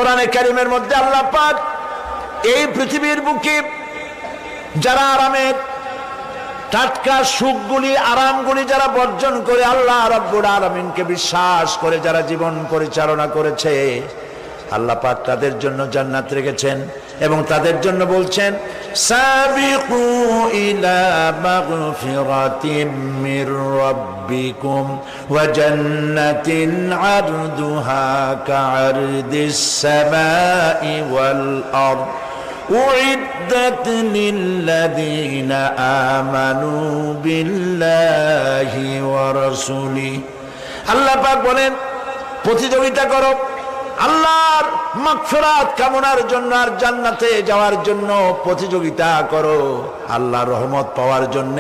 কোরআনে কারীমের মধ্যে আল্লাহ পাক এই পৃথিবীর বুকে যারা আরামের টাটকা সুখগুলি আরামগুলি যারা বর্জন করে আল্লাহ রাব্বুল আলামিনকে বিশ্বাস করে যারা জীবন পরিচালনা করেছে, আল্লাহ পাক তাদের জন্য জান্নাত রেখেছেন এবং তাদের জন্য বলছেন সাবিকু ইলা মাগফিরাতিম মির রাব্বিকুম ওয়া জান্নাতিন আরদুহা কাআরদিস সামাই ওয়াল আরদ উইদ্দাত লিল্লাযীনা আমানু বিল্লাহি ওয়া রাসূলিহি। আল্লাহ পাক বলেন প্রতিযোগিতা করো আল্লাহর মাগফিরাত কামনার জন্য আর জান্নাতে যাওয়ার জন্য প্রতিযোগিতা করো, আল্লাহর রহমত পাওয়ার জন্য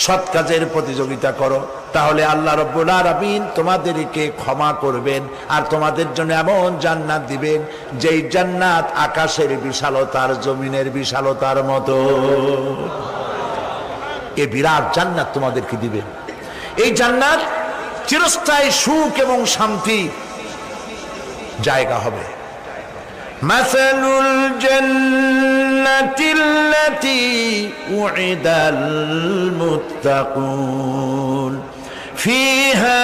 সৎ কাজের প্রতিযোগিতা করো, তাহলে আল্লাহ রাব্বুল আলামিন তোমাদেরকে ক্ষমা করবেন আর তোমাদের জন্য এমন জান্নাত দিবেন যেই জান্নাত আকাশের বিশালতার জমিনের বিশালতার মতো। এই বিরাট জান্নাত তোমাদেরকে দিবেন। এই জান্নাত চিরস্থায়ী সুখ এবং শান্তি জায়গা হবে। মাসালুল জান্নাতিল্লাতী উইদাল মুত্তাকুন ফিহা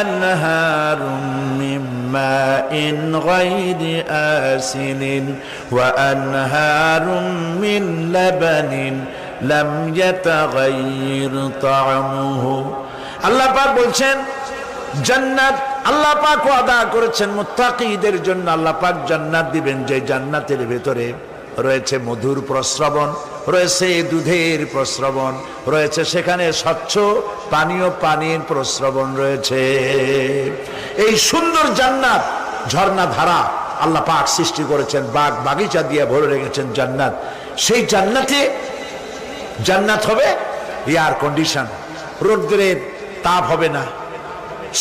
আনহারুম মিন মাইন গায়রি আসিনিন ওয়া আনহারুম মিন লাবানিন লাম ইয়াতাগায়্যার তা'আমুহু। আল্লাহ পাক বলছেন জান্নাত আল্লাহ পাক ওয়াদা করেছেন মুত্তাকীদের জন্য। আল্লাহ পাক জান্নাত দিবেন যে জান্নাতের ভেতরে রয়েছে মধুর প্রস্রবণ, রয়েছে দুধের প্রস্রবণ, রয়েছে সেখানে স্বচ্ছ পানির প্রস্রবণ রয়েছে। এই সুন্দর জান্নাত ঝর্ণা ধারা আল্লাহ পাক সৃষ্টি করেছেন, বাগ বাগিচা দিয়ে ভরে রেখেছেন জান্নাত। সেই জান্নাত হবে এয়ার কন্ডিশন, রৌদ্রের তাপ হবে না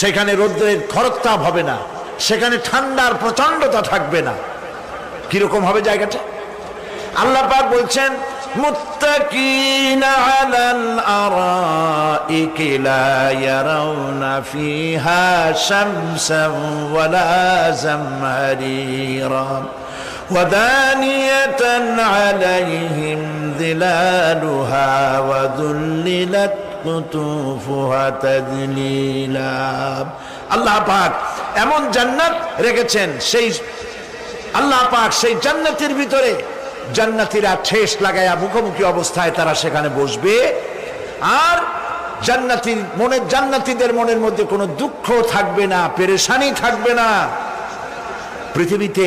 সেখানে, রৌদ্রের খরতাপ হবে না সেখানে, ঠান্ডার প্রচন্ডতা থাকবে না। কিরকম হবে জায়গাটা? আল্লাহ পাক বলছেন মুত্তাকিনা আলাল আরাইকি লা ইয়ারাউনা ফিহা শামসান ওয়ালা জামহারিরা ওয়া দানিয়াতান আলাইহিম যিলালুহা ওয়া যুল্লিলাত কুতুফুহা তাযলিলা। আল্লাহ পাক এমন জান্নাত রেখেছেন, সেই আল্লাহ পাক সেই জান্নাতের ভিতরে জান্নাতীরা ঠেস লাগায়া মুখোমুখি অবস্থায় তারা সেখানে বসবে, আর জান্নাতীদের মনের মধ্যে কোনো দুঃখ থাকবে না, পেরেশানি থাকবে না। পৃথিবীতে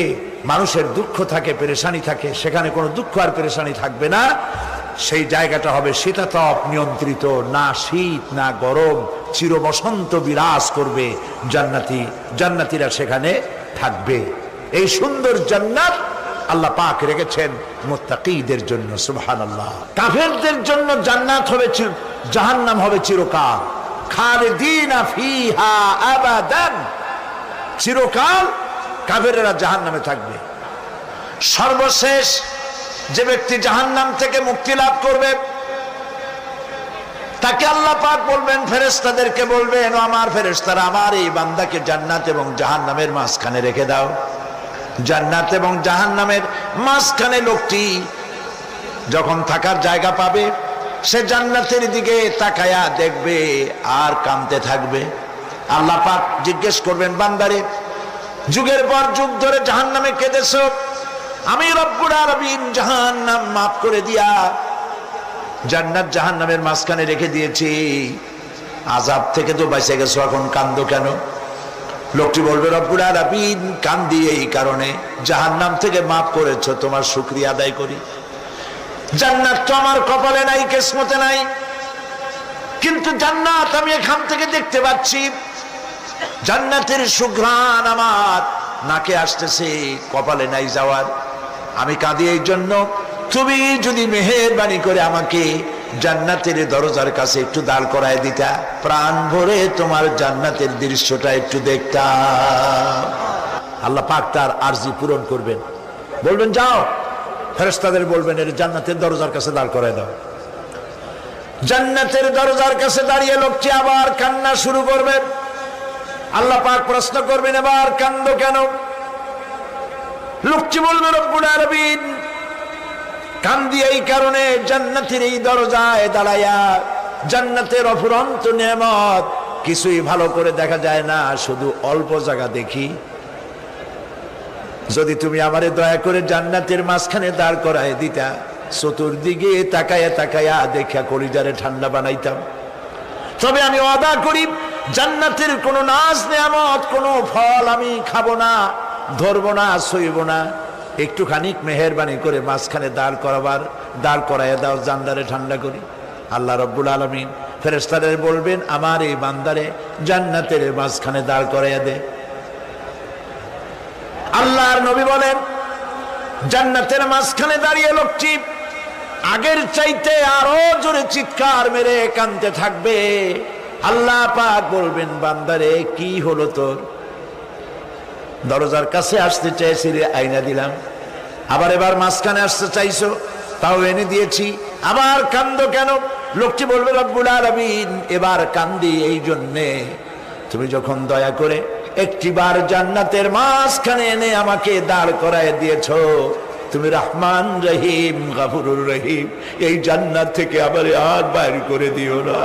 মানুষের দুঃখ থাকে, পেরেশানি থাকে, সেখানে কোনো দুঃখ আর পেরেশানি থাকবে না। সেই জায়গাটা হবে শীতাতপ নিয়ন্ত্রিত, না শীত না গরম, চির বসন্ত বিরাজ করবে। জান্নাতীরা সেখানে থাকবে। এই সুন্দর জান্নাত আল্লাহ পাক রেখেছেন মুত্তাকীদের জন্য। সুবহানাল্লাহ। কাফেরদের জন্য জান্নাত হবে, জাহান্নাম হবে চিরকাল। খালিদিনা ফিহা আবাদান, চিরকাল কাফেররা জাহান্নামে থাকবে। সর্বশেষ যে ব্যক্তি জাহান্নাম থেকে মুক্তি লাভ করবে তাকে আল্লাহ পাক বলবেন, ফেরেশতাদেরকে বলবেন, আমার ফেরেশতারা আমার এই বান্দাকে জান্নাত এবং জাহান্নামের মাঝখানে রেখে দাও। জান্নাত এবং জাহান্নামের মাঝখানে লোকটি যখন থাকার জায়গা পাবে সে জান্নাতের দিকে তাকায়া দেখবে আর কাঁদতে থাকবে। আল্লাহ পাক জিজ্ঞেস করবেন, বান্দারে যুগের পর যুগ ধরে জাহান্নামে কেঁদেছো, আমি রব্বুল আলামিন জাহান্নাম মাফ করে দিয়া জান্নাত জাহান্নামের মাঝখানে রেখে দিয়েছি, আযাব থেকে তো বেঁচে গেছো, এখন কান্দো কেন? লোকটি বলবে, রব্বুল আলামিন কান্দি এই কারণে, জাহান্নাম থেকে মাফ করেছো, তোমার শুকরিয়া আদায় করি। জান্নাত তো আমার কপালে নাই, কিসমতে নাই, কিন্তু জান্নাত আমি এখান থেকে দেখতে পাচ্ছি। জান্নাতের সুঘ্রাণ আমার নাকে আসতেছে, কপালে নাই যাওয়ার। আমি কাঁদি এই জন্য, তুমি যদি মেহেরবানি করে আমাকে জান্নাতের দরজার কাছে একটু দাঁড় করায় দিতা, প্রাণ ভরে তোমার জান্নাতের দৃশ্যটা একটু দেখতাম। আল্লাহ পাক তার আরজি পূরণ করবেন, বলবেন যাও, ফেরেশতাদের বলবেন এর জান্নাতের দরজার কাছে দাঁড় করায় দাও। জান্নাতের দরজার কাছে দাঁড়িয়ে লোকটি আবার কান্না শুরু করবেন। আল্লাহ পাক প্রশ্ন করবেন, এবার কান্দো কেন? লোকটি বলবে রব্বুল আলামিন কান্দি এই কারণে জান্নাতের এই দরজায় দাঁড়ায়া, জান্নাতের অফুরন্ত নেয়ামত কিছুই ভালো করে দেখা যায় না, শুধু অল্প জায়গা দেখি। যদি তুমি আমারে দয়া করে জান্নাতের মাঝখানে দাঁড় করায় দিতা, চতুর্দিকে তাকায়া তাকায়া দেখা কলিজারে ঠান্ডা বানাইতাম। তবে আমি ওয়াদা করি জান্নাতের কোনো নাজ নেয়ামত, কোনো ফল আমি খাবো না, ধরবো না, সইব না। একটুখানি মেহেরবানি করে মাঝখানে দাঁড় করাইয়া দাও, জান্নারে ঠান্ডা করি। আল্লাহ রাব্বুল আলামিন ফেরেশতাদের বলবেন আমার এই বান্দারে জান্নাতের মাঝখানে দাঁড় করাইয়া দে। আল্লাহর নবী বলেন জান্নাতের মাঝখানে দাঁড়িয়ে লোকটি আগের চাইতে আরো জোরে চিৎকার মেরে কাঁদতে থাকবে। আল্লাহ পাক বলবেন বান্দারে কি হলো তোর? দরজার কাছে আসতে চাইছিলে, আইনা দিলাম। আবার এবার মাঝখানে আসতে চাইছো, তাও এনে দিয়েছি। আবার কান্দো কেন? লোকটি বলবে রব্বুল আলামিন এবার কান্দি এই জন্যে তুমি যখন দয়া করে একটিবার জান্নাতের মাঝখানে এনে আমাকে দাঁড় করায় দিয়েছো, তুমি রহমান রহিম গফুরুর রহিম, এই জান্নাত থেকে আবার আর বাইর করে দিও না।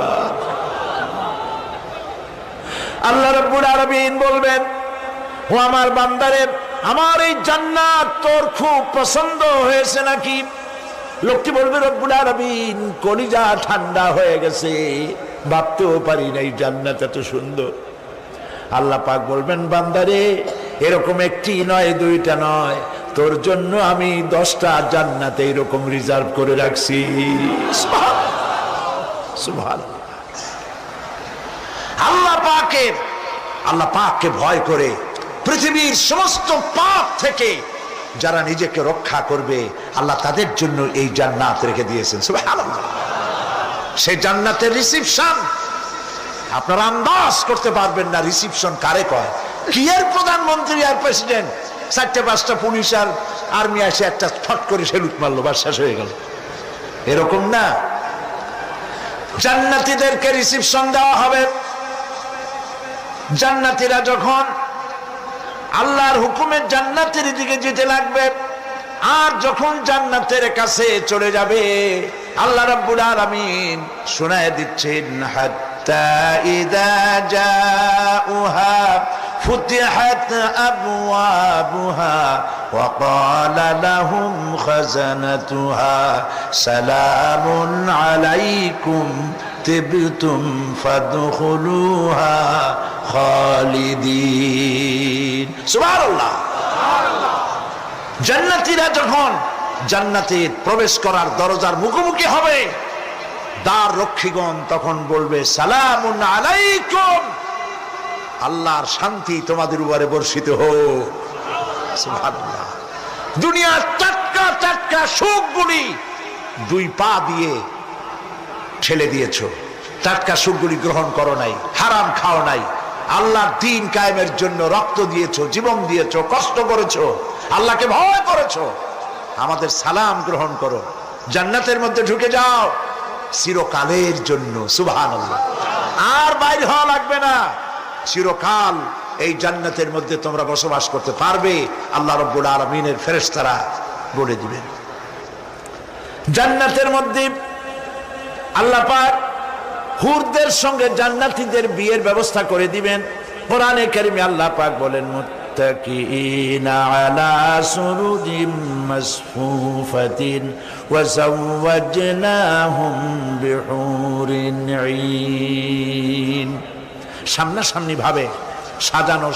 আল্লাহ রাব্বুল আলামিন বলবেন ও আমার বান্দারে, আমার এই জান্নাত তোর খুব পছন্দ হয়েছে নাকি? লোকটি বলবে রব্বুল আলামিন কলিজা ঠান্ডা হয়ে গেছে, ভাবতেও পারি নাই জান্নাত এত সুন্দর। আল্লাহ পাক বলবেন বান্দারে এরকম একটি নয়, দুইটা নয়, তোর জন্য আমি 10টা জান্নাতে এরকম রিজার্ভ করে রাখছি। সুবহানাল্লাহ। আল্লাহ পাককে ভয় করে পৃথিবীর সমস্ত পাপ থেকে যারা নিজেকে রক্ষা করবে আল্লাহ তাদের জন্য এই জান্নাত রেখে দিয়েছেন। সুবহানাল্লাহ। সেই জান্নাতের রিসিপশন আপনারা আন্দাজ করতে পারবেন না। রিসিপশন কারে কয়? কি এর প্রধানমন্ত্রী আর প্রেসিডেন্ট 4-5টা পুলিশ আর আর্মি এসে একটা ফট করে সেলুট মারলো, বাস শেষ হয়ে গেল, এরকম না। জান্নাতীদেরকে রিসিপশন দেওয়া হবে। জান্নাতীরা যখন আল্লাহর হুকুমে জান্নাতের দিকে যেতে লাগবে, আর যখন জান্নাতের কাছে চলে যাবে আল্লাহ রাব্বুল আলামিন শোনায় দিচ্ছেন হাত্তা ইযা জাউহা ফুতিহাত আবওয়াবুহা ওয়া ক্বালা লাহুম খাজানাতুহা সালামুন আলাইকুম তিবতুম ফাদখুলুহা খালিদিন। সুবহানাল্লাহ। জান্নাতীরা যখন জান্নাতে প্রবেশ করার দরজার মুখোমুখি হবে, দ্বার রক্ষীগণ তখন বলবে সালামুন আলাইকুম, আল্লাহর শান্তি তোমাদের উপরে বর্ষিত হোক। সুবহানাল্লাহ। দুনিয়ার টাটকা টাটকা সুখগুলি 2 পা দিয়ে ঠেলে দিয়েছো, টাটকা সুখগুলি গ্রহণ করো নাই, হারাম খাও নাই, আল্লাহর দ্বীন কায়েমের জন্য রক্ত দিয়েছো, জীবন দিয়েছো, কষ্ট করেছো, আল্লাহকে ভয় করেছো। আমাদের সালাম গ্রহণ করো, জান্নাতের মধ্যে ঢুকে যাও চিরকালের জন্য। সুবহানাল্লাহ। আর বাইরে হওয়া লাগবে না, চিরকাল এই জান্নাতের মধ্যে তোমরা বসবাস করতে পারবে। আল্লাহ রাব্বুল আলামিনের ফেরেশতারা বলে দিবেন। জান্নাতের মধ্যে আল্লাহ পাক হুরদের সঙ্গে জান্নাতীদের বিয়ের ব্যবস্থা করে দিবেন। কোরআনে কারিমে আল্লাহ পাক বলেন মুত্তাকিনা আলা সুরুজিম মাসফুফাতিন ওয়া যাওয়াজনাহুম বিহুরিন ঈন। সামনাসামনি ভাবে সাজানো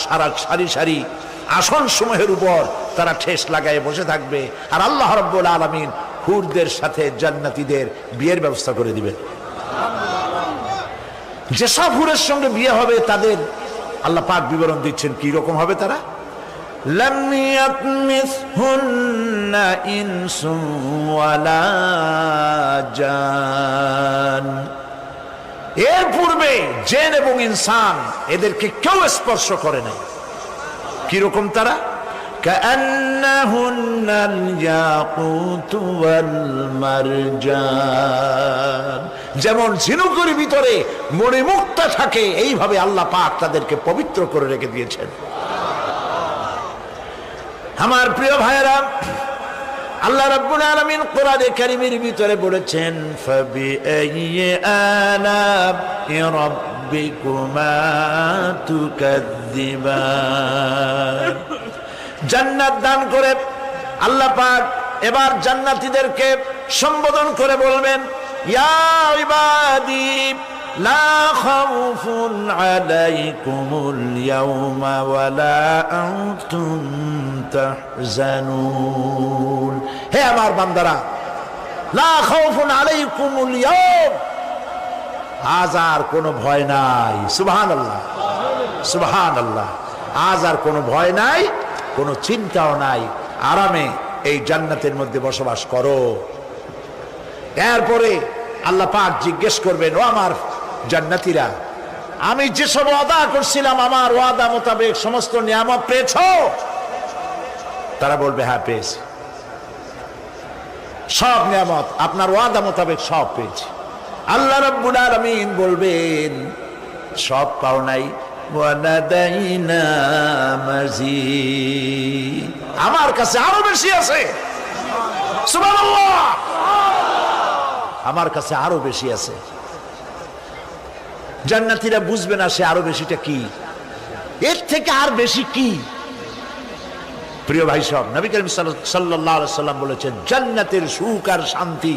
সারি সারি আসন সমূহের উপর তারা ঠেস লাগায় বসে থাকবে, আর আল্লাহ রাব্বুল আলামিন হুরদের সাথে জান্নাতীদের বিয়ের ব্যবস্থা করে দিবেন। যেসব হুরের সঙ্গে বিয়ে হবে তাদের আল্লাহ পাক বিবরণ দিচ্ছেন কি রকম হবে তারা। লাম ইয়াতমিসহুন্না ইনসুন ওয়ালা জান। এর পূর্বে জিন এবং ইনসান এদেরকে কেউ স্পর্শ করে নাই। কি রকম তারা? কান্নাহুন্নাল ইয়াকুতু ওয়াল মারজান। যেমন ঝিনুকের ভিতরে মণিমুক্তা থাকে, এইভাবে আল্লাহ পাক তাদেরকে পবিত্র করে রেখে দিয়েছেন। আমার প্রিয় ভাইরা, আল্লাহ রাব্বুল আলামিন কোরআনে কারীমের ভিতরে বলেছেন, ফাবিআইয়ি আলা'i রাব্বিকুমা তুকাযযিবান। জান্নাত দান করে আল্লাহ পাক এবার জান্নাতীদেরকে সম্বোধন করে বলবেন, ইয়া ইবাদি লা খাউফুন আলাইকুমুল ইয়াওমা ওয়ালা আনতুম তাহজানুন। হে আমার বান্দারা, লা খাউফুন আলাইকুমুল ইয়াওম, আজ আর কোনো ভয় নাই। সুবহানাল্লাহ, সুবহানাল্লাহ। আজ আর কোনো ভয় নাই, কোনো চিন্তাও নাই, আরামে এই জান্নাতের মধ্যে বসবাস করো। এরপরে আল্লাহ পাক জিজ্ঞেস করবেন, ও আমার জান্নাতীরা, আমি যেসব ওয়াদা করছিলাম আমার ওয়াদা মোতাবেক সমস্ত নিয়ামত পেয়েছো? তারা বলবে, হ্যাঁ পেয়েছি, সব নিয়ামত আপনার ওয়াদা মোতাবেক সব পেয়েছি। আল্লাহ রাব্বুল আলামিন বলবেন, সব পাও নাই, ওয়ালাদাইনা মাজিদ, আমার কাছে আরো বেশি আছে। সুবহানাল্লাহ, আমার কাছে আরো বেশি আছে। জান্নাতীরা বুঝবে না সে আরো বেশিটা কি, এর থেকে আর বেশি কি। প্রিয় ভাই সব, নবী করিম সাল্লাল্লাহু আলাইহি সাল্লাম বলেছেন, জান্নাতের সুখ আর শান্তি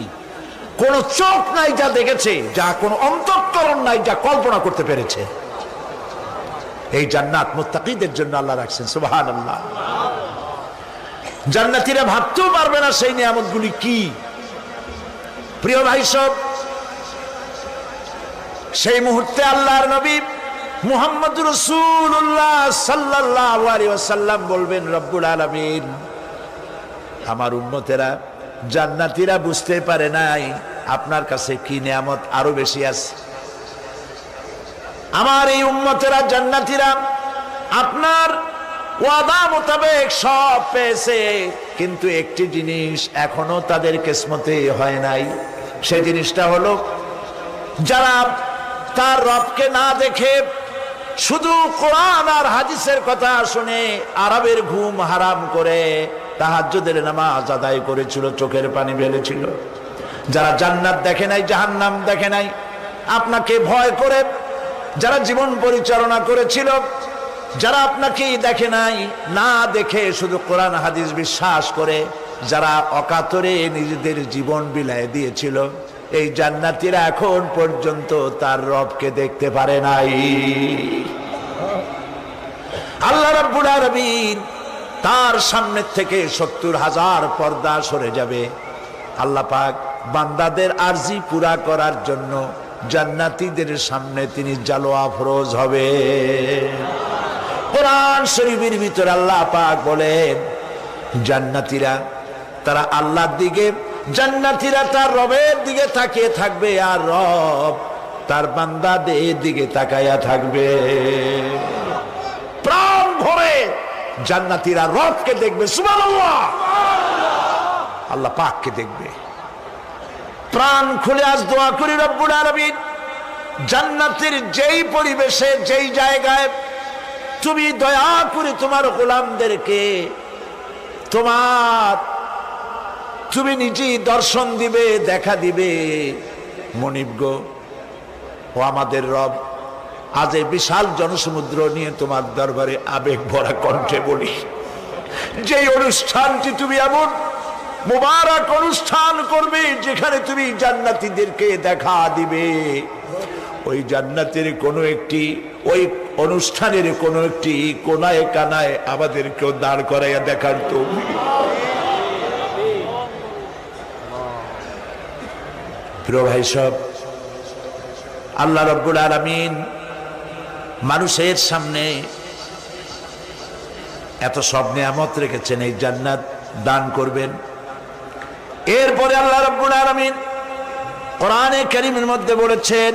কোন চোখ নাই যা দেখেছে, যা কোন অন্তঃকরণ নাই যা কল্পনা করতে পেরেছে। এই জান্নাত মুত্তাকিদের জন্য আল্লাহ রাখছেন। সুবহানাল্লাহ। জান্নাতীরা ভাবতেও পারবে না সেই নিয়ামতগুলি কি। প্রিয় ভাই সব, সেই মুহূর্তে আল্লাহর নবী মুহাম্মদুর রাসূলুল্লাহ সাল্লাল্লাহু আলাইহি ওয়াসাল্লাম বলবেন, রব্বুল আলামিন, আমার উম্মতেরা জান্নাতীরা বুঝতে পারে নাই আপনার কাছে কি নিয়ামত আরো বেশি আছে। আমার এই উম্মতেরা জান্নাতীরা আপনার ওয়াদা মোতাবেক সব পেয়েছে, কিন্তু একটি জিনিস এখনো তাদের কিসমতে হয় নাই। সেই জিনিসটা হলো, যারা তার রবকে না দেখে শুধু কোরআন আর হাদিসের কথা শুনে আরবের ঘুম হারাম করে তাহাজ্জুদের নামাজ আদায় করেছিল, চোখের পানি ফেলেছিল, যারা জান্নাত দেখে নাই, জাহান্নাম দেখে নাই, আপনাকে ভয় করে যারা জীবন পরিচালনা করেছিল, যারা আপনাকে দেখে নাই, না দেখে শুধু কোরআন হাদিস বিশ্বাস করে যারা অকাতরে নিজেদের জীবন বিলায় দিয়েছিল, এই জান্নাতীরা এখন পর্যন্ত তার রবকে দেখতে পারে নাই। আল্লাহ রাব্বুল আলামিন তার সামনে থেকে ৭০,০০০ পর্দা সরে যাবে। আল্লাহ পাক বান্দাদের আরজি পুরা করার জন্য জান্নাতীদের সামনে তিনি জালোয়া ফরোজ হবে। কোরআন শরীফের ভিতরে আল্লাহ পাক বলেন, জান্নাতীরা তারা আল্লাহর দিকে, জান্নাতীরা তার রবের দিকে তাকিয়ে থাকবে, আর রব তার বান্দাদের দিকে তাকায়া থাকবে। প্রাণ ভরে জান্নাতীরা রবকে দেখবে। সুবহানাল্লাহ, আল্লাহ পাককে দেখবে। প্রাণ খুলে আজ দোয়া করি, রব্বুল আলামিন, জান্নাতের যেই পরিবেশে, যেই জায়গায় তুমি দয়া করে তোমার গোলামদেরকে তুমি নিজেই দর্শন দিবে, দেখা দিবে। মনিব গো, ও আমাদের রব, আজ এই বিশাল জনসমুদ্র নিয়ে তোমার দরবারে আবেগ ভরা কণ্ঠে বলি, যেই অনুষ্ঠানটি তুমি এমন মুবারক অনুষ্ঠান করবে যেখানে তুমি জান্নাতীদেরকে দেখা দিবে, ওই জান্নাতের কোনো একটি, ওই অনুষ্ঠানের কোনো একটি কোনায় কানায় আমাদেরকেও দাঁড় করাইয়া দেখার তৌফিক। প্রিয় ভাই সব, আল্লাহ রাব্বুল আলামিন মানুষের সামনে এত সব নিয়ামত রেখেছেন, এই জান্নাত দান করবেন। এরপরে আল্লাহ রাব্বুল আলামিন কোরআনে কারীমের মধ্যে বলেছেন,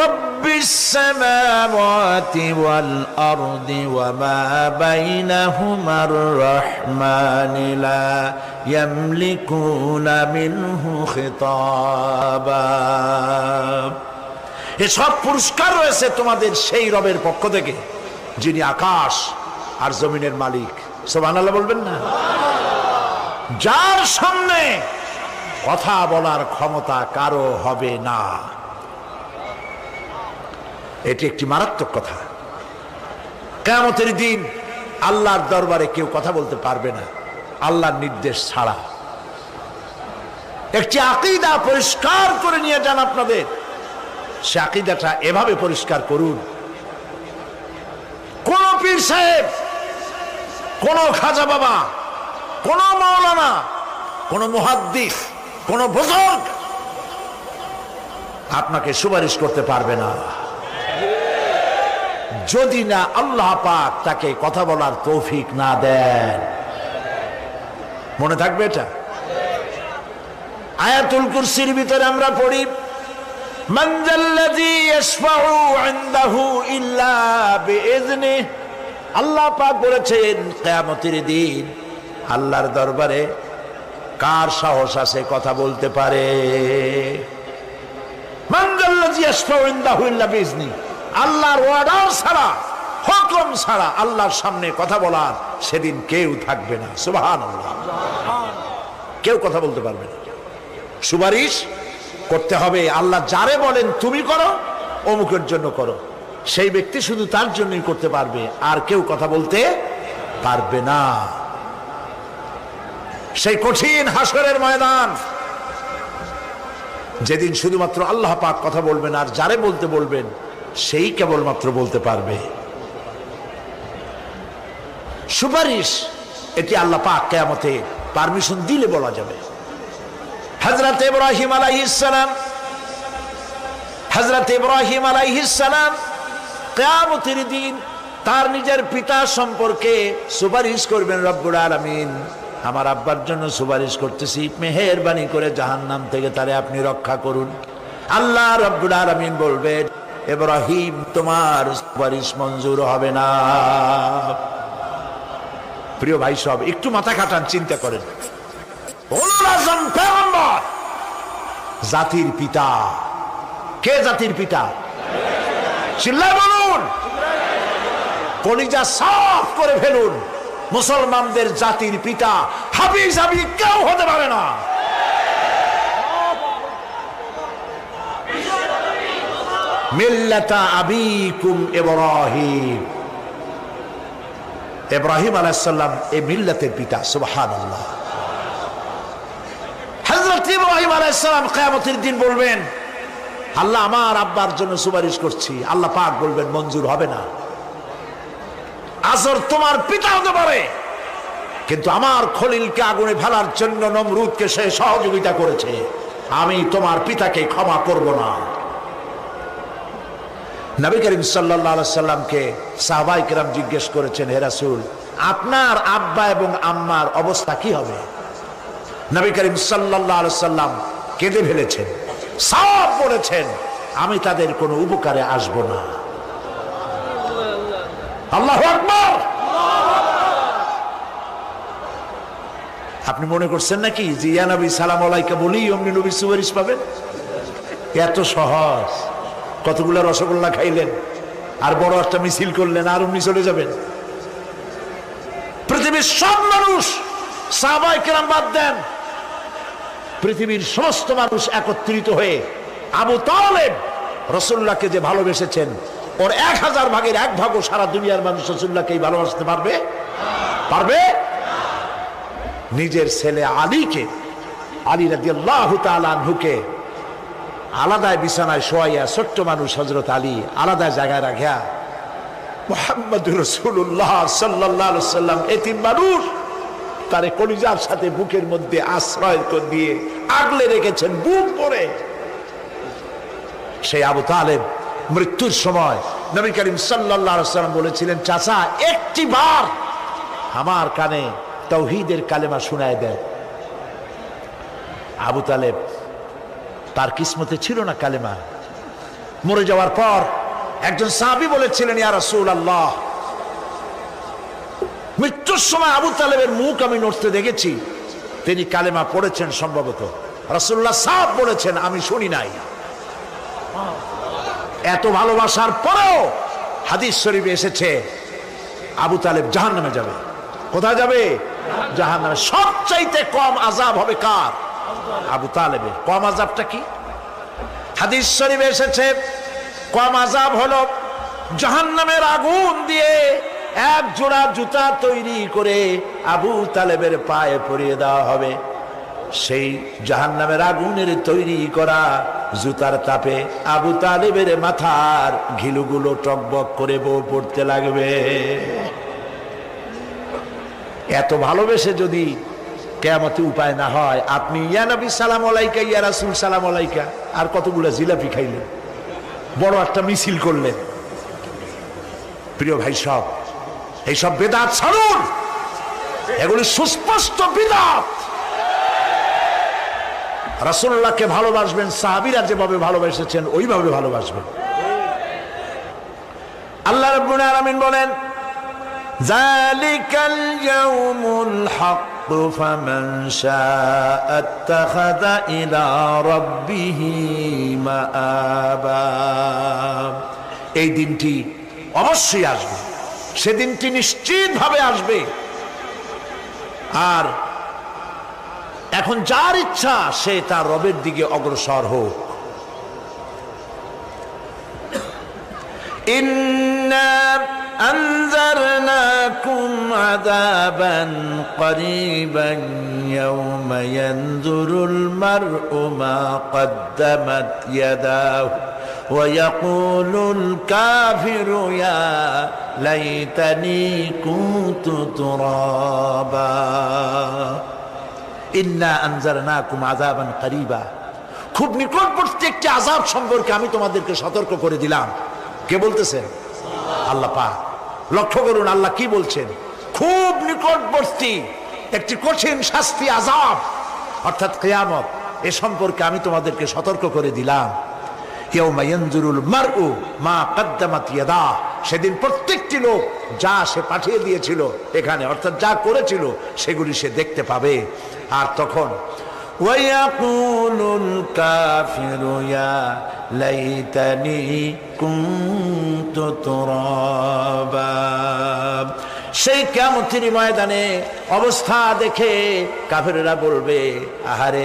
রব্বিস সামাওয়াতি ওয়াল আরদি ওয়া মা বাইনাহুমার রাহমানি লা ইয়ামলিকুনা মিনহু খিতাবা। এসব পুরস্কার রয়েছে তোমাদের সেই রবের পক্ষ থেকে যিনি আকাশ আর জমিনের মালিক। সুবহানাল্লাহ বলবেন না? যার সামনে কথা বলার ক্ষমতা কারো হবে না। এটি একটি মারাত্মক কথা। কিয়ামতের দিন আল্লাহর দরবারে কেউ কথা বলতে পারবে না আল্লাহর নির্দেশ ছাড়া। একটি আকীদা পরিষ্কার করে নিয়ে যান আপনাদের। সে আকীদাটা এভাবে পরিষ্কার করুন, কোন পীর সাহেব, কোন খাজা বাবা, কোন মাওলানা, কোন মুহাদ্দিস, কোন বুজুর্গ আপনাকে সুপারিশ করতে পারবে না যদি না আল্লাহ পাক তাকে কথা বলার তৌফিক না দেন। মনে থাকবে এটা। আয়াতুল কুরসির ভিতরে আমরা পড়ি, মান যাল্লাযী ইয়াশফাউ ইনদাহু ইল্লা বিইযনিহি। আল্লাহ পাক বলেছেন কিয়ামতের দিন আল্লাহর দরবারে কার সাহস আছে কথা বলতে পারে? মান যাল্লাযী ইয়াশফাউ ইনদাহু ইল্লা বিইযনিহি। আল্লাহর অর্ডার ছাড়া, হুকুম ছাড়া আল্লাহর সামনে কথা বলার সেদিন কেউ থাকবে না। সুবহানাল্লাহ। কেউ কথা বলতে পারবে না। সুপারিশ করতে হবে আল্লাহ যারে বলেন তুমি করো, অমুকের জন্য করো, সেই ব্যক্তি শুধু তার জন্যই করতে পারবে, আর কেউ কথা বলতে পারবে না। সেই কঠিন হাসরের ময়দান, যেদিন শুধুমাত্র আল্লাহ পাক কথা বলবেন, আর যারে বলতে বলবেন সেই কেবলমাত্র বলতে পারবে। সুপারিশ এটি আল্লাহ পাক কিয়ামতে পারমিশন দিলে বলা যাবে। হযরত ইব্রাহিম আলাইহিস সালাম কিয়ামতের দিন তার নিজের পিতা সম্পর্কে সুপারিশ করবেন। রব্বুল আলামিন, আমার আব্বার জন্য সুপারিশ করতেছি, মেহেরবানি করে জাহান্নাম থেকে তারে আপনি রক্ষা করুন। আল্লাহ রব্বুল আলামিন বলবেন, ইব্রাহিম তোমার সুপারিশ মঞ্জুর হবে না। প্রিয় ভাই সব, একটু মাথা খাটান, চিন্তা করেন। জাতির পিতা কে? জাতির পিতা চিল্লায় বলুন, কলিজা সাফ করে ফেলুন। মুসলমানদের জাতির পিতা হাফিজ আবি কেউ হতে পারে না। মিল্লাতা আবিকুম ইব্রাহিম। ইব্রাহিম আলাইহিস সালাম এই মিল্লাতের পিতা। সুবহানাল্লাহ। হযরত ইব্রাহিম আলাইহিস সালাম কিয়ামতের দিন বলবেন, আল্লাহ আমার আব্বার জন্য সুপারিশ করছি। আল্লাহ পাক বলবেন মঞ্জুর হবে না। আজর তোমার পিতা হতে পারে, কিন্তু আমার খলিলকে আগুনে ফেলার জন্য নমরুদকে সে সহযোগিতা করেছে, আমি তোমার পিতাকে ক্ষমা করব না। নবী করিম সাল্লাল্লাহু আলাইহি সাল্লামকে সাহাবায়ে কেরাম জিজ্ঞেস করেছেন, হে রাসূল, আপনার আব্বা এবং আম্মার অবস্থা কি হবে? নবী করিম সাল্লাল্লাহু আলাইহি সাল্লাম কেঁদে ফেলেছেন, সব বলেছেন, আমি তাদের কোনো উপকারে আসব না। আল্লাহু আকবার। আপনি মনে করছেন নাকি যে ইয়া নবী সালাম আলাইকা বলি অমনি নবী সুপারিশ পাবেন? এত সহজ। কতগুলো রসগোল্লা খাইলেন আর বড় একটা মিছিল করলেন আর অমনি চলে যাবেন? পৃথিবীর সব মানুষ, সাহাবায়ে কেরাম বাদ দেন, পৃথিবীর সমস্ত মানুষ একত্রিত হয়ে আবু তালেব রাসূলুল্লাহকে যে ভালোবেসেছেন, ওর 1000 ভাগের 1 ভাগও সারা দুনিয়ার মানুষ রাসূলুল্লাহকেই ভালোবাসতে পারবে? পারবে? নিজের ছেলে আলীকে, আলী রাদিয়াল্লাহু তাআলা আনহুকে আলাদা বিছানায় শোয়াইয়া, ছোট্ট মানুষ হযরত আলী আলাদা জায়গায় রাখিয়া, মুহাম্মদুর রাসূলুল্লাহ সাল্লাল্লাহু আলাইহি ওয়াসাল্লাম এতিম মানুষ, তারে কলিজার সাথে বুকের মধ্যে আশ্রয় দিয়ে আগলে রেখেছেন বুক ভরে। সেই আবু তালেব মৃত্যুর সময় নবী করিম সাল্লাল্লাহু আলাইহি ওয়াসাল্লাম বলেছিলেন, চাচা একটি বার আমার কানে তাওহীদের কালেমা শোনায় দেন। আবু তালেব, তার কিসমতে ছিল না কালেমা। মরে যাওয়ার পর একজন সাহাবী বলেছিলেন, ইয়া রাসূলুল্লাহ, মৃত্যুর সময় আবু তালেবের মুখ আমি নড়তে দেখেছি, তিনি কালেমা পড়েছেন সম্ভবত। রাসূলুল্লাহ সাহেব বলেছেন, আমি শুনি নাই। এত ভালোবাসার পরেও হাদিস শরীফে এসেছে, আবু তালেব জাহান্নামে যাবে। কোথায় যাবে? জাহান্নামে। সবচাইতে কম আযাব হবে কার? আবু তালেবের। কম আযাবটা কি? হাদিস শরীফে এসেছে কম আযাব হলো জাহান্নামের আগুন দিয়ে এক জোড়া জুতা তৈরি করে আবু তালেবের পায়ে পরিয়ে দেওয়া হবে। সেই জাহান্নামের আগুনের তৈরি করা জুতার তাপে আবু তালেবের মাথার ঘিলুগুলো টকবক করে বউ পড়তে লাগবে। এত ভালোবেসে যদি কিয়ামতে উপায় না হয়, আপনি ইয়া নবী সালাম আলাইকা, ইয়া রাসূল সালাম আলাইকা, আর কতগুলো জিলাপি খাইলেন, বড় একটা মিছিল করলেন। প্রিয় ভাই সব, এইসব বেদাত ছাড়ুন, এগুলি সুস্পষ্ট বিদআত। রাসূলুল্লাহকে ভালোবাসবেন, সাহাবীরা যেভাবে ভালোবেসেছেন ওইভাবে ভালোবাসবেন। আল্লাহ রাব্বুল আলামিন বলেন, যালিকাল ইয়াউমুল হক ফামান শাআ আত্তাখাযা ইলা রাব্বিহি মাআবা। এই দিনটি অবশ্যই আসবে, সেদিনটি নিশ্চিতভাবে আসবে। আর এখন যার ইচ্ছা সে তার রবের দিকে অগ্রসর হোক। ইন্না আনজারনাকুম আযাবান করিবান ইয়াওমা ইয়ানজুরুল মার'উ মা কদ্দামাত ইয়াদাহু ওয়া ইয়াকুলুল কাফিরু ইয়া লাইতানি কুনতু তুরাবা। ইন্না আনজারনাকুম আযাবান করিবা, খুব নিকটবর্তী একটি আযাব সম্পর্কে আমি তোমাদেরকে সতর্ক করে দিলাম। কে বলতেছেন? আল্লাহ পাক। লক্ষ্য করুন আল্লাহ কি বলছেন, খুব নিকটবর্তী একটি কঠিন শাস্তি, আযাব অর্থাৎ কিয়ামত, এ সম্পর্কে আমি তোমাদেরকে সতর্ক করে দিলাম। ইয়াউমা ইয়ানজুরুল মার'উ মা কদ্দামাত ইয়াদা, সেদিন প্রত্যেকটি লোক যা সে পাঠিয়ে দিয়েছিল এখানে, অর্থাৎ যা করেছিল সেগুলি সে দেখতে পাবে। আর তখন ওয়ায়াকুলুল কাফিরু ইয়া লাইতানি কুনতু তুরাবা। সেই কিয়ামতের ময়দানে অবস্থা দেখে কাফেররা বলবে, আহারে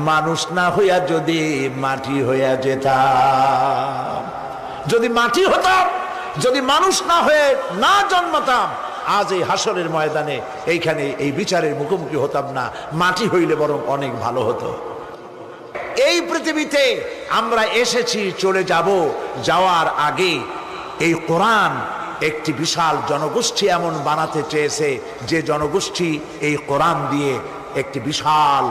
মানুষ না হইয়া যদি মাটি হইয়া যেতাম, যদি মাটি হতাম, যদি মানুষ না হয়ে না জন্মতাম, আজ এই হাসরের ময়দানে এইখানে এই বিচারের মুখোমুখি হতাম না, মাটি হইলে বরং অনেক ভালো হতো। এই পৃথিবীতে আমরা এসেছি, চলে যাব, যাওয়ার আগে এই কোরআন একটি বিশাল জনগোষ্ঠী এমন বানাতে চেয়েছে যে জনগোষ্ঠী এই কোরআন দিয়ে একটি বিশাল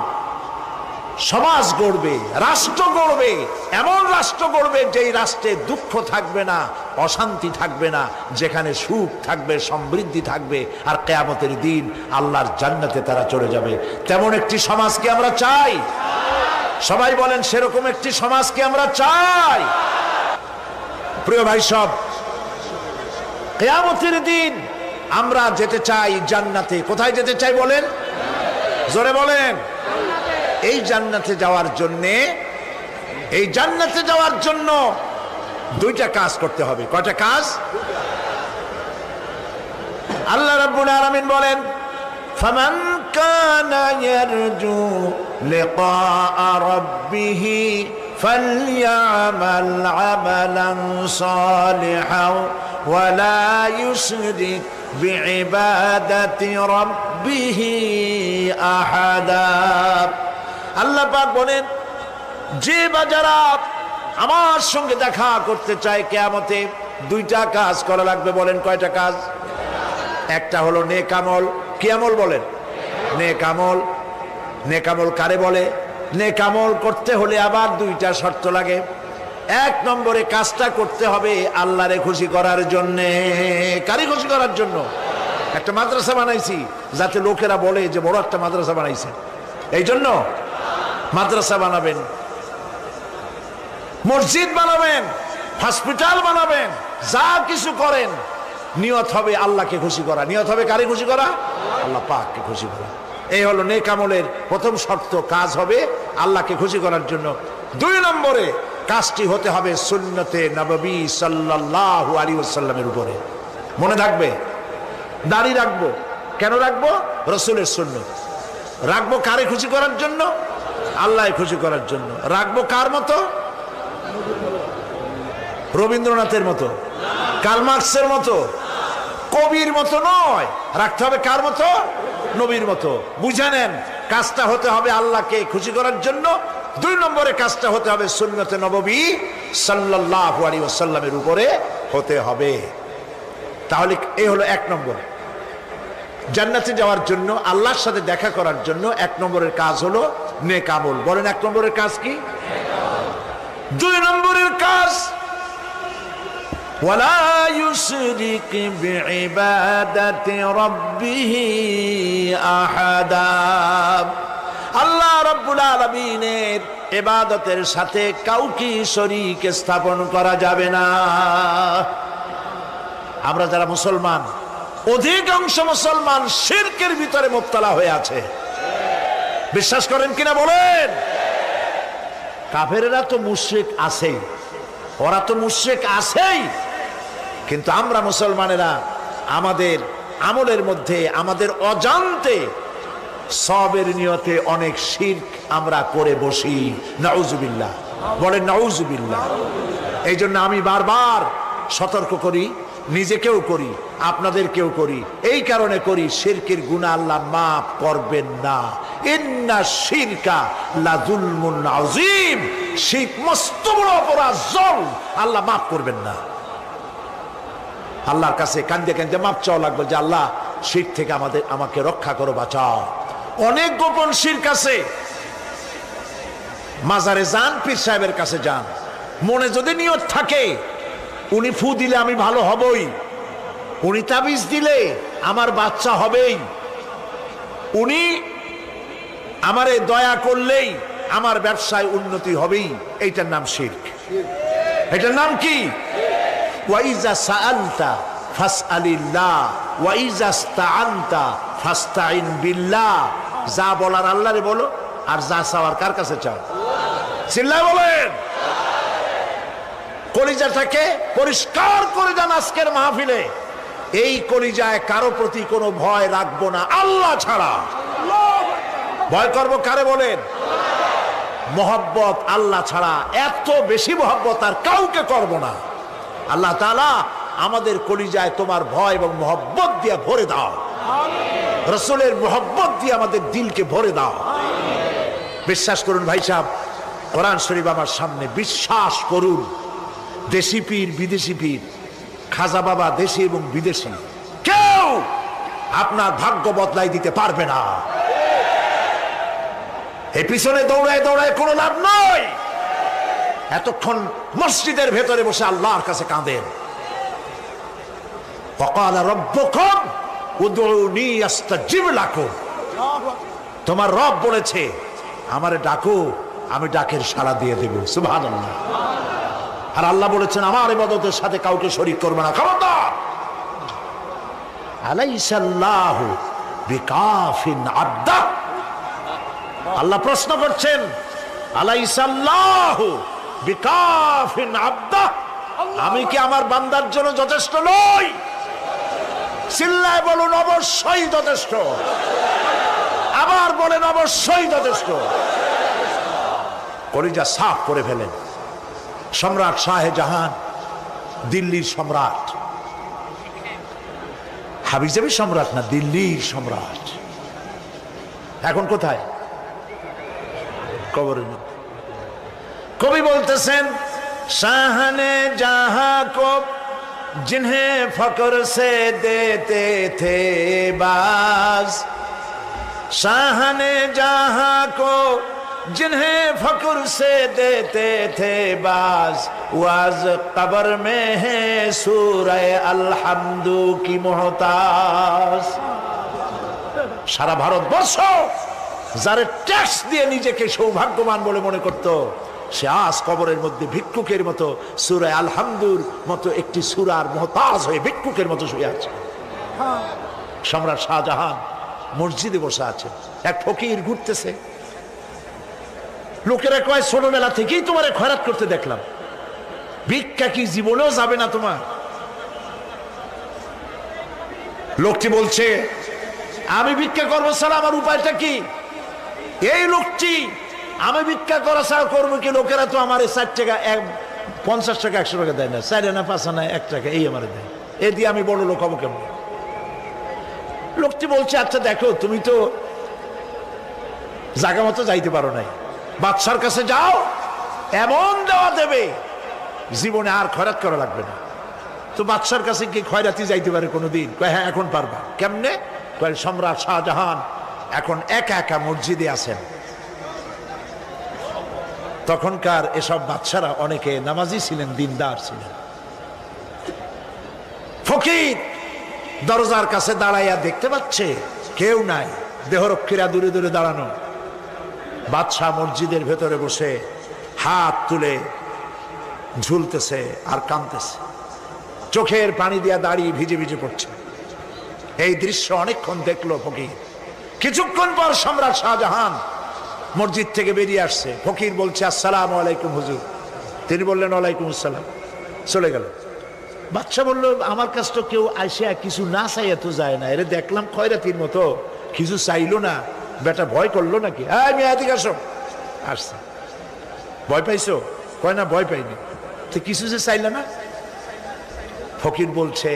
সমাজ গড়বে, রাষ্ট্র গড়বে, এমন রাষ্ট্র গড়বে যেই রাষ্ট্রে দুঃখ থাকবে না, অশান্তি থাকবে না, যেখানে সুখ থাকবে, সমৃদ্ধি থাকবে, আর কিয়ামতের দিন আল্লাহর জান্নাতে তারা চলে যাবে। তেমন একটি সমাজকে আমরা চাই। সবাই বলেন সেরকম একটি সমাজকে আমরা চাই। প্রিয় ভাই সব, কিয়ামতের দিন আমরা যেতে চাই জান্নাতে। কোথায় যেতে চাই বলেন? জোরে বলেন। এই জান্নাতে যাওয়ার জন্য দুইটা কাজ করতে হবে। কয়টা কাজ? আল্লাহ রাব্বুল আলামিন বলেন, ফামান কানা ইয়ারজু লিকাআ রাব্বিহি ফালইয়ামাল আমালান সালিহান ওয়া লা ইউশরিক বিইবাদাতি রাব্বিহি আহাদা। আল্লাহ পাক বলেন, যে বা যারা আমার সঙ্গে দেখা করতে চায় কিয়ামতে, দুইটা কাজ করা লাগবে। বলেন কয়টা কাজ? একটা হলো নেক আমল। কি আমল বলেন? নেক আমল। নেক আমল কারে বলে? নেক আমল করতে হলে আবার দুইটা শর্ত লাগে। এক নম্বরে কাজটা করতে হবে আল্লাহরে খুশি করার জন্যে। কারে খুশি করার জন্য? একটা মাদ্রাসা বানাইছি যাতে লোকেরা বলে যে বড় একটা মাদ্রাসা বানাইছে, এই জন্য মাদ্রাসা বানাবেন, মসজিদ বানাবেন, হসপিটাল বানাবেন, যা কিছু করেন নিয়ত হবে আল্লাহকে খুশি করা। নিয়ত হবে কারে খুশি করা? আল্লাহ পাককে খুশি করা। এই হলো নেক আমলের প্রথম শর্ত, কাজ হবে আল্লাহকে খুশি করার জন্য। দুই নম্বরে কাজটি হতে হবে সুন্নতে নববী সাল্লাল্লাহু আলাইহি ওয়াসাল্লামের উপরে। মনে থাকবে, দাড়ি রাখবো, কেন রাখবো? রাসূলের সুন্নাত। রাখবো কারে খুশি করার জন্য? আল্লাহ খুশি করার জন্য। রাখবো কার মতো? রবীন্দ্রনাথের মতো, কার্ল মার্কসের মতো, কবির মতো নয়। রাখতে হবে কার মতো? নবীর মতো। বুঝে নেন, কাজটা হতে হবে আল্লাহকে খুশি করার জন্য। 2 নম্বরে কাজটা হতে হবে সুন্নতে নববী সাল্লাল্লাহু আলাইহি ওয়াসাল্লামের উপরে হতে হবে। তাহলে এই হলো 1 নম্বর। জান্নাতে যাওয়ার জন্য, আল্লাহর সাথে দেখা করার জন্য 1 নম্বরের কাজ হলো নেক আমল। বলেন 1 নম্বরের কাজ কি? 2 নম্বরের কাজ ওয়ালা ইউশরিক বিইবাদাতি রাব্বিহি আহাদা। আল্লাহ রাব্বুল আলামিনের ইবাদতের সাথে কাউকে শরীক স্থাপন করা যাবে না। আমরা যারা মুসলমান, অধিকাংশ মুসলমান শিরকের ভিতরে মুবতালা হয়ে আছে। বিশ্বাস করেন কিনা বলেন? কাফেরেরা তো মুশরিক আছেই, ওরা তো মুশরিক আছেই, কিন্তু আমরা মুসলমানেরা আমাদের আমলের মধ্যে, আমাদের অজান্তে সবের নিয়তে অনেক শিরক আমরা করে বসি। নাউজুবিল্লাহ, বলেন নাউজুবিল্লাহ। এই জন্য আমি বারবার সতর্ক করি, নিজেকেও করি, আপনাদেরকেও করি। এই কারণে করি, শিরকের গুনাহ আল্লাহ মাফ করবেন না। ইন্না শিরকা লাযুলমুন আযীম। শিরক মস্ত বড় অপরাধ, জুলম, আল্লাহ মাফ করবেন না। আল্লাহর কাছে কান্দে কান্দে মাপ চাওয়া লাগবে যে আল্লাহ শিরক থেকে আমাকে রক্ষা করো, বাঁচাও। অনেক গোপন শিরক আছে। মাজারে যান, পীর সাহেবের কাছে যান, মনে যদি নিয়ত থাকে উনি ফু দিলে আমি ভালো হবই, উনি তাবিজ দিলে আমার বাচ্চা হবেই, উনি আমারে দয়া করলেই আমার ব্যবসায় উন্নতি হবেই, এইটার নাম শিরক। এটার নাম কি? ওয়াইজা সাআলতা ফাসআলিল্লাহ ওয়াইজা ইসতাআনতা ফাসতাইন বিল্লাহ। যা বলার আল্লাহরে বলো, আর যা চাওয়ার কার কাছে চাও? চিল্লায় বলেন। কলিজাটাকে পরিষ্কার করে যান আজকের মাহফিলে। এই কলিজায় কারো প্রতি কোনো ভয় রাখবো না আল্লাহ ছাড়া। ভয় করবো কারে বলেন? মহব্বত আল্লাহ ছাড়া, এত বেশি মহব্বত আর কাউকে করব না। আল্লাহ তাআলা আমাদের কলিজায় তোমার ভয় এবং মহব্বত দিয়ে ভরে দাও। রাসূলের মহব্বত দিয়ে আমাদের দিলকে ভরে দাও। বিশ্বাস করুন ভাই সাহেব, কোরআন শরীফ আমার সামনে, বিশ্বাস করুন, দেশি পীর বিদেশি পীর, খাজা বাবা দেশি এবং বিদেশি, কেউ আপনার ভাগ্য বদলাই দিতে পারবে না। এই পিছনে দৌড়ায় দৌড়ায় কোনো লাভ নয়। এতক্ষণ মসজিদের ভেতরে বসে আল্লাহর কাছে কাঁদেন। ওয়াকালা রাব্বুকুম উদউনি আস্তাজিব লাকুম। তোমার রব বলেছে আমারে ডাকো, আমি ডাকের সাড়া দিয়ে দেব। সুবহানাল্লাহ। আর আল্লাহ বলেছেন আমার ইবাদতের সাথে কাউকে শরীক করবে না। খবরদার। আলাইসাল্লাহু বিকাফিন আবদা। আল্লাহ প্রশ্ন করছেন, আলাইসাল্লাহু বিকাফিন আবদা, আমি কি আমার বান্দার জন্য যথেষ্ট নই? চিল্লায় বলুন অবশ্যই যথেষ্ট। আবার বলেন অবশ্যই যথেষ্ট। কলিজা সাফ করে ফেলেন। সম্রাট শাহজাহান, দিল্লির সম্রাট, হাবিজাবি সম্রাট না, দিল্লির সম্রাট। এখন কোথায়? কবরের মধ্যে। কবি বলতেছেন, শাহনে জাহাं को जिन्हें फक्र से देते थे बाज, शाहने जहां को जिन्हें फक्र से देते थे बाज, वाज कब्र में है सूरह अलहम्दु की मोहताज। সারা ভারতবর্ষ যারা ট্যাক্স দিয়ে নিজেকে সৌভাগ্যবান বলে মনে করত, সে আজ কবরের মধ্যে ভিক্ষুকের মতো সূরা আলহামদুর মতো একটি সূরার মুহতাজ হয়ে ভিক্ষুকের মতো শুয়ে আছে। সম্রাট শাহজাহান মসজিদে বসে আছে, এক ফকির ঘুরতেছে। লোকেরা কয় ছোটবেলা থেকেই তোমারে খয়রাত করতে দেখলাম, ভিক্ষা কি জীবনেও যাবে না তোমার? লোকটি বলছে আমি ভিক্ষা করবো স্যার, আমার উপায়টা কি? এই লোকটি আমি ভিক্ষা করা ছাড়া করবো কি? লোকেরা তো আমার 60 টাকা 50 টাকা 100 টাকা দেয় না, 4 আনা 5 আনা 1 টাকা এই আমার দেয়, এ দিয়ে আমি বড় লোক হবো কেমন? লোকটি বলছে আচ্ছা দেখো, তুমি তো জায়গা মতো যাইতে পারো নাই, বাদশার কাছে যাও, এমন দেওয়া দেবে জীবনে আর খয়রাত করা লাগবে না। তো বাদশার কাছে কি খয়রাতি যাইতে পারে কোনোদিন? কয় হ্যাঁ এখন পারবা। কেমনে? কয় সম্রাট শাহজাহান এখন একা একা মসজিদে আছেন। তখনকার এসব বাদশারা অনেকে নামাজি ছিলেন, দিনদার ছিলেন। ফকির দরজার কাছে দাঁড়াইয়া দেখতে পাচ্ছে কেউ নাই, দেহরক্ষীরা দূরে দূরে দাঁড়ানো। বাদশাহ মসজিদের ভেতরে বসে হাত তুলে ঝুলতেছে আর কাঁদতেছে, চোখের পানি দিয়া দাঁড়িয়ে ভিজে ভিজে পড়ছে। এই দৃশ্য অনেকক্ষণ দেখলো ফকির। কিছুক্ষণ পর সম্রাট শাহজাহান মসজিদ থেকে বেরিয়ে আসছে। ফকির বলছে আসসালামু আলাইকুম হুজুর। তিনি বললেন ওয়ালাইকুম আসসালাম, চলে গেল। বাদশা বলল আমার কাছে তো কেউ আসে কিছু না চাইয়া তো যায় না, এরে দেখলাম খয়রাতির মতো কিছু চাইলো না, বেটা ভয় করলো নাকি? আমি এদিকে আসো। আসছে। ভয় পাইছো? কয় না ভয় পাইনি। তো কিছু যে চাইলে না? ফকির বলছে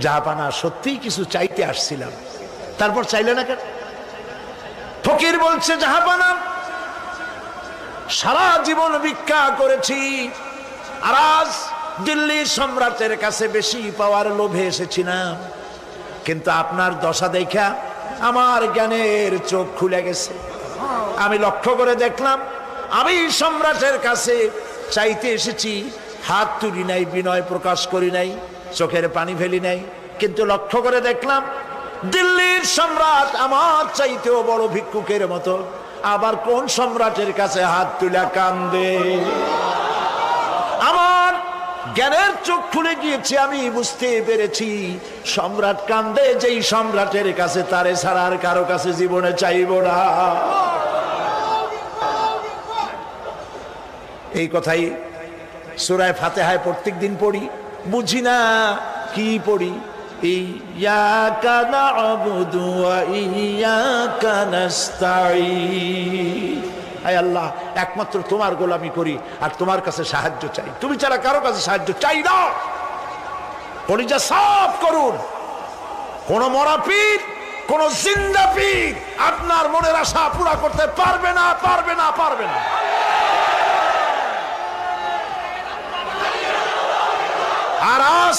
জাহাপানা সত্যিই কিছু চাইতে আসছিলাম, তারপর চাইলে না কেন? ফকির বলছে জাহাপানা সারা জীবন ভিক্ষা করেছি, আর আজ দিল্লির সম্রাটের কাছে বেশি পাওয়ার লোভে এসেছিলাম, কিন্তু আপনার দশা দেখা আমার জ্ঞানের চোখ খুলে গেছে। আমি লক্ষ্য করে দেখলাম আমি সম্রাটের কাছে চাইতে এসেছি, হাত তুলি নাই, বিনয় প্রকাশ করি নাই, চোখের পানি ফেলি নাই, কিন্তু লক্ষ্য করে দেখলাম দিল্লির সম্রাট আমার চাইতেও বড় ভিক্ষুকের মতো। আবার কোন সম্রাটের কাছে হাত তুলে কান্দে? আমার জ্ঞানের চোখ খুলে গিয়েছে, আমি বুঝতে পেরেছি সম্রাট কান্দে যেই সম্রাটের কাছে, তারে ছাড়া আর কারো কাছে জীবনে চাইব না। এই কথাই সূরা ফাতিহায় প্রত্যেক দিন পড়ি, বুঝি না কি পড়ি। ইয়াকা না'বুদু ওয়া ইয়াকা নাস্তাঈন। আয় আল্লাহ, একমাত্র তোমার গোলামি করি আর তোমার কাছে সাহায্য চাই, তুমি ছাড়া কারো কাছে সাহায্য চাই না। কলিজা সাফ করুন। কোন মরা পীর, কোন জিন্দা পীর আপনার মনের আশা পুরা করতে পারবে না, পারবে না, পারবে না। আর আজ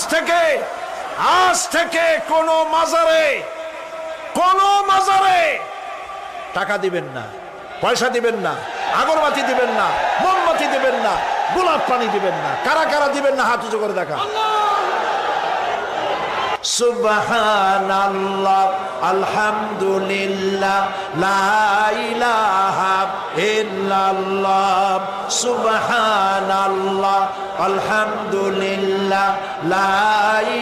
থেকে কোন মাজারে টাকা দিবেন না, পয়সা দিবেন না, আগরবাতি দিবেন না, মোমবাতি দিবেন না, গোলাপ পানি দিবেন না। কারা কারা দিবেন না হাত উঁচু করে দেখা। সুবহানাল্লাহ, আলহামদুলিল্লাহ, লা ইলাহা ইল্লাল্লাহ। সুবহানাল্লাহ, আলহামদুলিল্লাহ, লা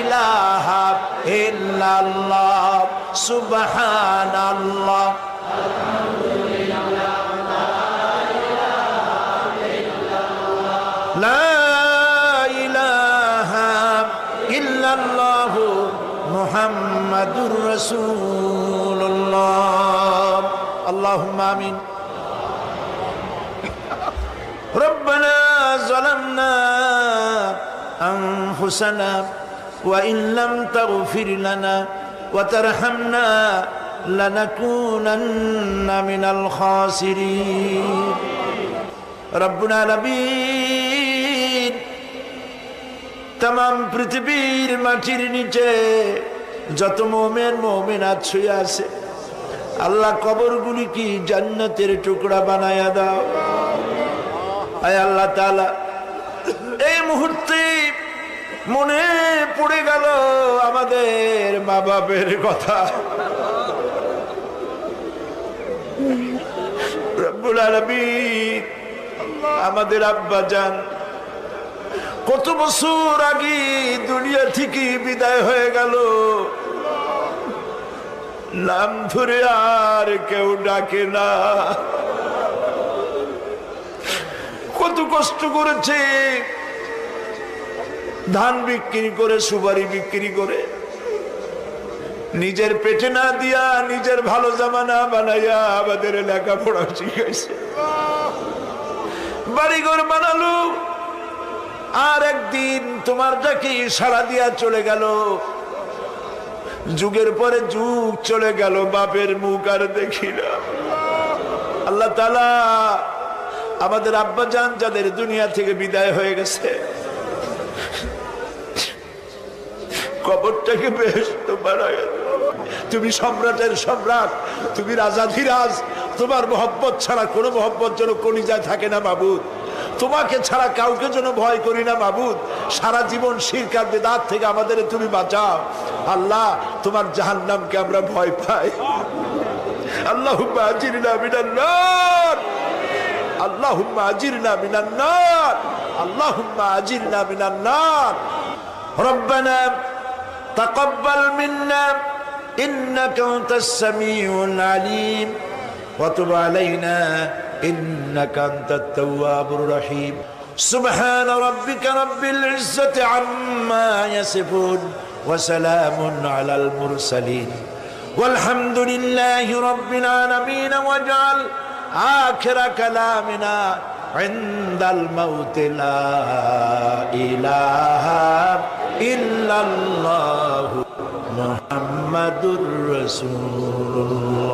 ইলাহা ইল্লাল্লাহ। সুবহানাল্লাহ, লা ইলাহা ইল্লাল্লাহ, মুহাম্মাদুর রাসূলুল্লাহ। আল্লাহুম্মা আমিন। রব্বানা যালামনা আনফুসানা ওয়া ইন লাম তাগফির লানা ওয়া তারহামনা লানাকুনান্না মিনাল খাসিরিন। রব্বুল আলামিন, তাম পৃথিবীর মাটির নিচে যত মুমিন মুমিনাত শুয়ে আছে, আল্লাহ কবরগুলি কি জান্নাতের টুকরা বানায়া দাও। আয় আল্লাহ তাআলা, এই মুহূর্তে মনে পড়ে গেল আমাদের মা বাপের কথা। রব্বুল আলামিন, আমাদের আব্বা জান কত বছর আগে দুনিয়া থেকে বিদায় হয়ে গেল, নাম ধরে আর কেউ ডাকে না। কত কষ্ট করেছে, ধান বিক্রি করে, সুপারি বিক্রি করে নিজের পেটে না দিয়া নিজের ভালো জামা না বানাইয়া আমাদের লেখাপড়া শিখাইছে, বাড়িঘর বানালো, আর একদিন তোমার ডাকে সাড়া দিয়া চলে গেল। যুগের পরে যুগ চলে গেল, বাপের মুখ আর দেখি না। আল্লাহ তাআলা আমাদের আব্বাজান যাদের দুনিয়া থেকে বিদায় হয়ে গেছে, কবরটাকে বেহেশত বানায়। তুমি সম্রাটের সম্রাট, তুমি রাজাধিরাজ, তোমার মহব্বত ছাড়া কোনো মহব্বত যেন কলিজায় থাকে না মাবুদ। তোমাকে ছাড়া কাউকে যেন ভয় করি না মাবুদ। সারা জীবন শিরক আর বিদআত থেকে আমাদের তুমি বাঁচাও আল্লাহ। তোমার জাহান্নামকে আমরা ভয় পাই। আল্লাহুম্মা আজিরনা মিনান নার, আল্লাহুম্মা আজিরনা মিনান নার, আল্লাহুম্মা আজিরনা মিনান নার। রব্বানা তাকাব্বাল মিন্না ইন্নাকা আনতাস সামিউল আলিম ওয়া তুব আলাইনা ইন্নাকা আনতাত তাওয়াবুর রহিম। সুবহানা রাব্বিকা রাব্বিল ইজ্জাতি আম্মা ইয়াসিফুন ওয়া সালামুন আলাল মুরসালিন ওয়ালহামদুলিল্লাহি রাব্বিল আলামিন। ওয়াজআল আখিরা কালামিনা ইনদাল মাউত লা ইলাহা ইল্লাল্লাহু মুহাম্মাদুর রাসূলুল্লাহ।